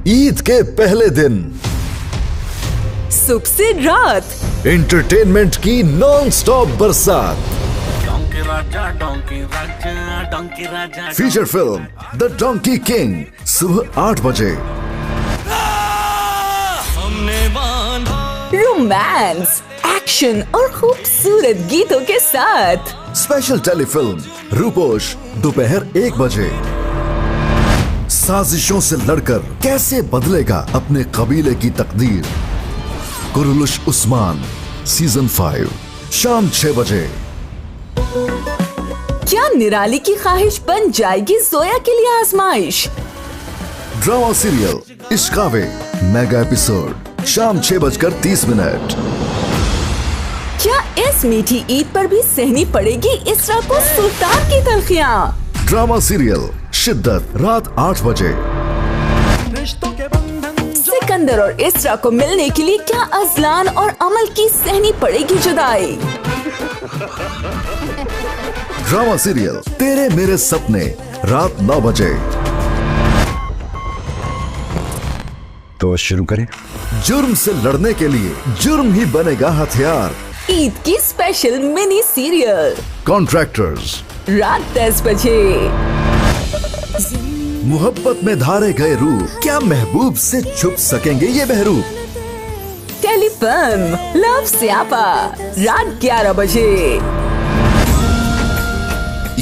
ईद के पहले दिन सुख से रात, एंटरटेनमेंट की नॉन स्टॉप बरसात। Feature film the donkey king सुबह 8 बजे। रोमांस, एक्शन और खूबसूरत गीतों के साथ स्पेशल टेलीफिल्म रूपोश दोपहर 1 बजे। साजिशों से लड़कर कैसे बदलेगा अपने कबीले की तकदीर, कुरुलुस उस्मान सीजन 5 शाम 6 बजे। क्या निराली की ख्वाहिश बन जाएगी जोया के लिए आजमाइश। ड्रामा सीरियल इश्कावे मेगा एपिसोड शाम 6:30। क्या इस मीठी ईद पर भी सहनी पड़ेगी इसरा को सुल्तान की तलखियां। ड्रामा सीरियल शिद्दत रात 8 बजे। सिकंदर और इसरा को मिलने के लिए क्या अजलान और अमल की सहनी पड़ेगी जुदाई। ड्रामा सीरियल तेरे मेरे सपने रात 9 बजे। तो शुरू करें। जुर्म से लड़ने के लिए जुर्म ही बनेगा हथियार। ईद की स्पेशल मिनी सीरियल कॉन्ट्रैक्टर्स रात 10 बजे। मोहब्बत में धारे गए रूह, क्या महबूब से छुप सकेंगे ये बहरूप। टेलीफिल्म लव स्यापा रात 11 बजे।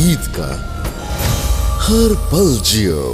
ईद का हर पल जियो।